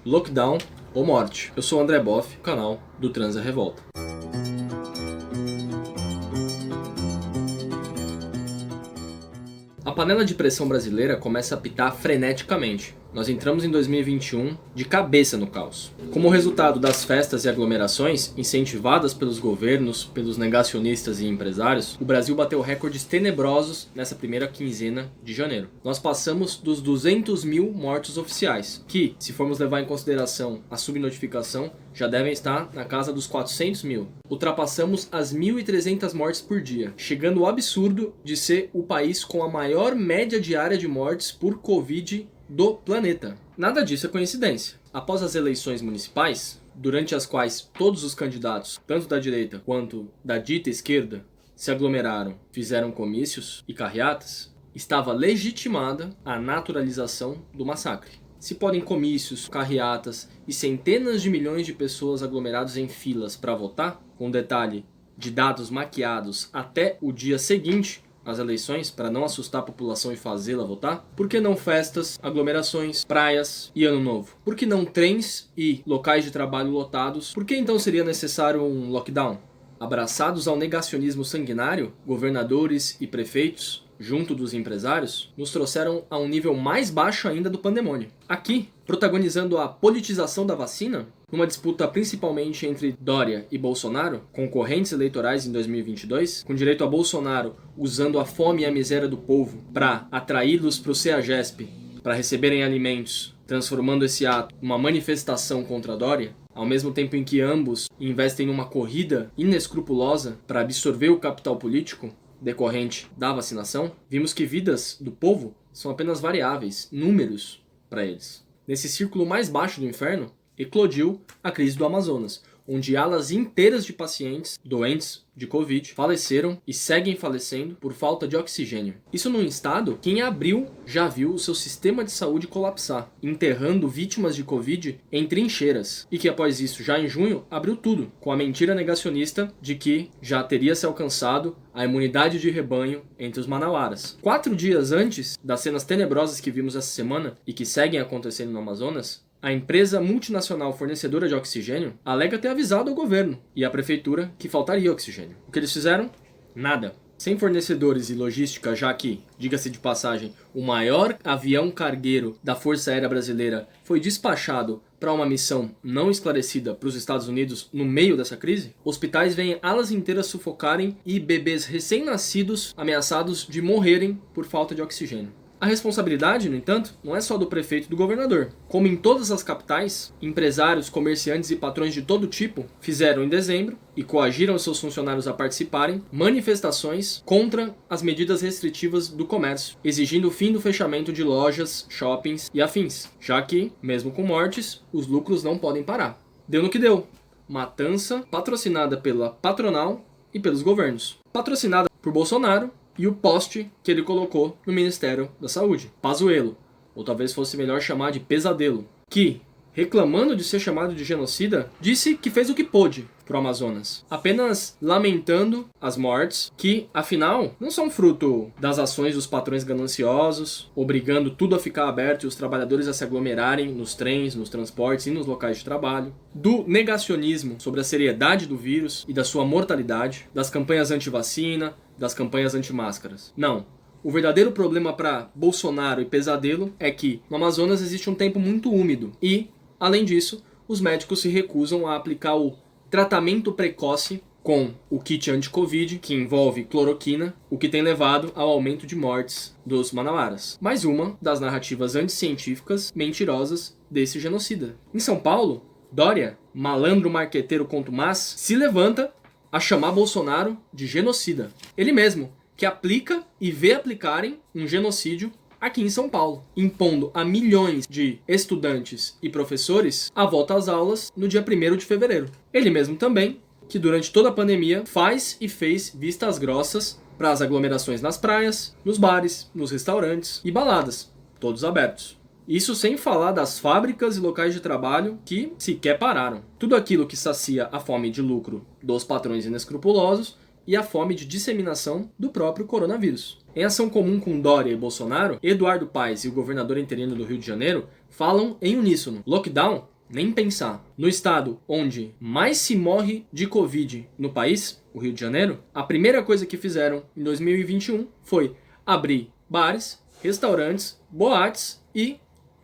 Lockdown ou morte. Eu sou o André Boff, canal do Transa Revolta. A panela de pressão brasileira começa a apitar freneticamente. Nós entramos em 2021 de cabeça no caos. Como resultado das festas e aglomerações incentivadas pelos governos, pelos negacionistas e empresários, o Brasil bateu recordes tenebrosos nessa primeira quinzena de janeiro. Nós passamos dos 200 mil mortos oficiais, que, se formos levar em consideração a subnotificação, já devem estar na casa dos 400 mil. Ultrapassamos as 1.300 mortes por dia, chegando ao absurdo de ser o país com a maior média diária de mortes por Covid do planeta. Nada disso é coincidência. Após as eleições municipais, durante as quais todos os candidatos, tanto da direita quanto da dita esquerda, se aglomeraram, fizeram comícios e carreatas, estava legitimada a naturalização do massacre. Se podem comícios, carreatas e centenas de milhões de pessoas aglomerados em filas para votar, com detalhe de dados maquiados até o dia seguinte às eleições, para não assustar a população e fazê-la votar? Por que não festas, aglomerações, praias e ano novo? Por que não trens e locais de trabalho lotados? Por que então seria necessário um lockdown? Abraçados ao negacionismo sanguinário, governadores e prefeitos, junto dos empresários, nos trouxeram a um nível mais baixo ainda do pandemônio. Aqui, protagonizando a politização da vacina, numa disputa principalmente entre Dória e Bolsonaro, concorrentes eleitorais em 2022, com direito a Bolsonaro usando a fome e a miséria do povo para atraí-los para o CEAGESP, para receberem alimentos, transformando esse ato em uma manifestação contra Dória, ao mesmo tempo em que ambos investem numa corrida inescrupulosa para absorver o capital político decorrente da vacinação, vimos que vidas do povo são apenas variáveis, números para eles. Nesse círculo mais baixo do inferno, eclodiu a crise do Amazonas, onde alas inteiras de pacientes doentes de Covid faleceram e seguem falecendo por falta de oxigênio. Isso num estado que em abril já viu o seu sistema de saúde colapsar, enterrando vítimas de Covid em trincheiras, e que após isso, já em junho, abriu tudo, com a mentira negacionista de que já teria se alcançado a imunidade de rebanho entre os manauaras. 4 dias antes das cenas tenebrosas que vimos essa semana e que seguem acontecendo no Amazonas, a empresa multinacional fornecedora de oxigênio alega ter avisado ao governo e à prefeitura que faltaria oxigênio. O que eles fizeram? Nada. Sem fornecedores e logística, já que, diga-se de passagem, o maior avião cargueiro da Força Aérea Brasileira foi despachado para uma missão não esclarecida para os Estados Unidos no meio dessa crise, hospitais veem alas inteiras sufocarem e bebês recém-nascidos ameaçados de morrerem por falta de oxigênio. A responsabilidade, no entanto, não é só do prefeito e do governador. Como em todas as capitais, empresários, comerciantes e patrões de todo tipo fizeram em dezembro e coagiram seus funcionários a participarem manifestações contra as medidas restritivas do comércio, exigindo o fim do fechamento de lojas, shoppings e afins, já que, mesmo com mortes, os lucros não podem parar. Deu no que deu. Matança patrocinada pela patronal e pelos governos. Patrocinada por Bolsonaro e o poste que ele colocou no Ministério da Saúde, Pazuello, ou talvez fosse melhor chamar de Pesadelo, que, reclamando de ser chamado de genocida, disse que fez o que pôde pro Amazonas, apenas lamentando as mortes que, afinal, não são fruto das ações dos patrões gananciosos, obrigando tudo a ficar aberto e os trabalhadores a se aglomerarem nos trens, nos transportes e nos locais de trabalho, do negacionismo sobre a seriedade do vírus e da sua mortalidade, das campanhas anti-vacina, das campanhas anti-máscaras. Não. O verdadeiro problema para Bolsonaro e Pesadelo é que no Amazonas existe um tempo muito úmido e, além disso, os médicos se recusam a aplicar o tratamento precoce com o kit anti-Covid, que envolve cloroquina, o que tem levado ao aumento de mortes dos manauaras. Mais uma das narrativas anticientíficas mentirosas desse genocida. Em São Paulo, Dória, malandro marqueteiro contumaz, se levanta a chamar Bolsonaro de genocida. Ele mesmo, que aplica e vê aplicarem um genocídio aqui em São Paulo, impondo a milhões de estudantes e professores a volta às aulas no dia 1º de fevereiro. Ele mesmo também, que durante toda a pandemia faz e fez vistas grossas para as aglomerações nas praias, nos bares, nos restaurantes e baladas, todos abertos. Isso sem falar das fábricas e locais de trabalho que sequer pararam. Tudo aquilo que sacia a fome de lucro dos patrões inescrupulosos e a fome de disseminação do próprio coronavírus. Em ação comum com Dória e Bolsonaro, Eduardo Paes e o governador interino do Rio de Janeiro falam em uníssono: lockdown Nem pensar. No estado onde mais se morre de Covid no país, o Rio de Janeiro, a primeira coisa que fizeram em 2021 foi abrir bares, restaurantes, boates e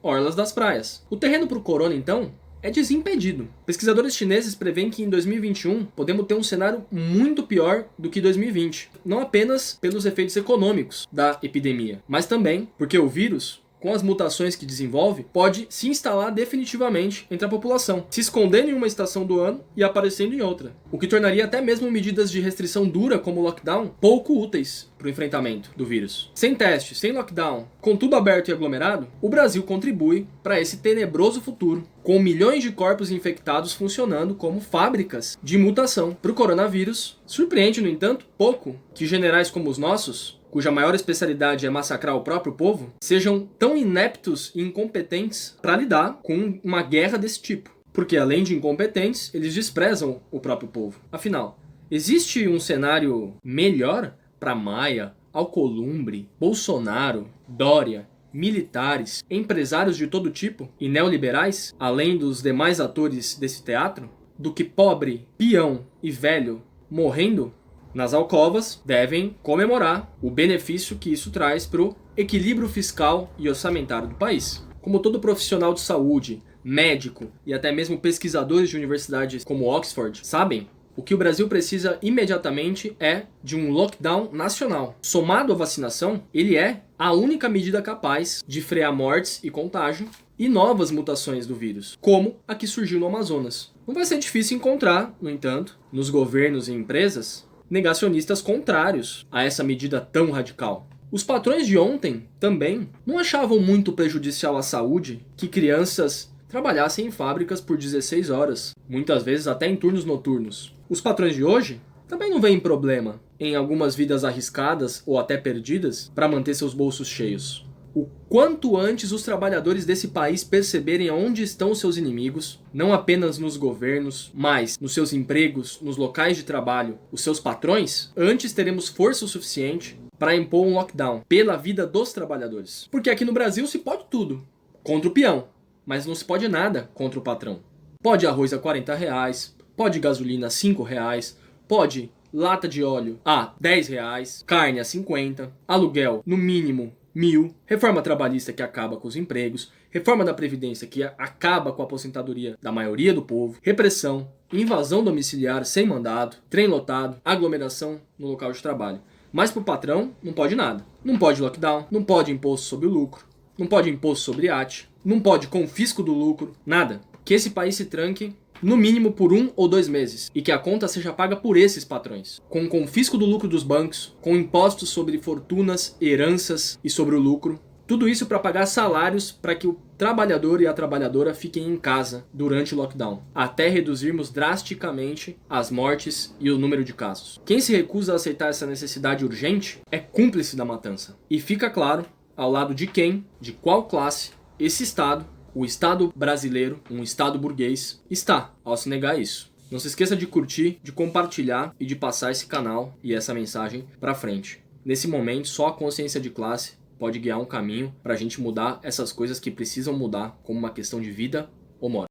orlas das praias. O terreno para o corona, então, é desimpedido. Pesquisadores chineses preveem que em 2021 podemos ter um cenário muito pior do que 2020. Não apenas pelos efeitos econômicos da epidemia, mas também porque o vírus, com as mutações que desenvolve, pode se instalar definitivamente entre a população, se escondendo em uma estação do ano e aparecendo em outra, o que tornaria até mesmo medidas de restrição dura como o lockdown pouco úteis para o enfrentamento do vírus. Sem testes, sem lockdown, com tudo aberto e aglomerado, o Brasil contribui para esse tenebroso futuro, com milhões de corpos infectados funcionando como fábricas de mutação para o coronavírus. Surpreende, no entanto, pouco que generais como os nossos, cuja maior especialidade é massacrar o próprio povo, sejam tão ineptos e incompetentes para lidar com uma guerra desse tipo. Porque, além de incompetentes, eles desprezam o próprio povo. Afinal, existe um cenário melhor para Maia, Alcolumbre, Bolsonaro, Dória, militares, empresários de todo tipo e neoliberais, além dos demais atores desse teatro, do que pobre, peão e velho morrendo nas alcovas, devem comemorar o benefício que isso traz para o equilíbrio fiscal e orçamentário do país. Como todo profissional de saúde, médico e até mesmo pesquisadores de universidades como Oxford sabem, o que o Brasil precisa imediatamente é de um lockdown nacional. Somado à vacinação, ele é a única medida capaz de frear mortes e contágio e novas mutações do vírus, como a que surgiu no Amazonas. Não vai ser difícil encontrar, no entanto, nos governos e empresas, negacionistas contrários a essa medida tão radical. Os patrões de ontem também não achavam muito prejudicial à saúde que crianças trabalhassem em fábricas por 16 horas, muitas vezes até em turnos noturnos. Os patrões de hoje também não veem problema em algumas vidas arriscadas ou até perdidas para manter seus bolsos cheios. O quanto antes os trabalhadores desse país perceberem onde estão seus inimigos, não apenas nos governos, mas nos seus empregos, nos locais de trabalho, os seus patrões, antes teremos força o suficiente para impor um lockdown pela vida dos trabalhadores. Porque aqui no Brasil se pode tudo contra o peão, mas não se pode nada contra o patrão. Pode arroz a R$40, pode gasolina a R$5, pode lata de óleo a R$10, carne a 50, aluguel no mínimo 1.000, reforma trabalhista que acaba com os empregos, reforma da Previdência que acaba com a aposentadoria da maioria do povo, repressão, invasão domiciliar sem mandado, trem lotado, aglomeração no local de trabalho. Mas pro patrão não pode nada. Não pode lockdown, não pode imposto sobre o lucro, não pode imposto sobre IAT, não pode confisco do lucro, nada. Que esse país se tranque no mínimo por 1 ou 2 meses, e que a conta seja paga por esses patrões, com confisco do lucro dos bancos, com impostos sobre fortunas, heranças e sobre o lucro. Tudo isso para pagar salários para que o trabalhador e a trabalhadora fiquem em casa durante o lockdown, até reduzirmos drasticamente as mortes e o número de casos. Quem se recusa a aceitar essa necessidade urgente é cúmplice da matança. E fica claro ao lado de quem, de qual classe, esse Estado, o Estado brasileiro, um Estado burguês, está ao se negar isso. Não se esqueça de curtir, de compartilhar e de passar esse canal e essa mensagem para frente. Nesse momento, só a consciência de classe pode guiar um caminho para a gente mudar essas coisas que precisam mudar como uma questão de vida ou morte.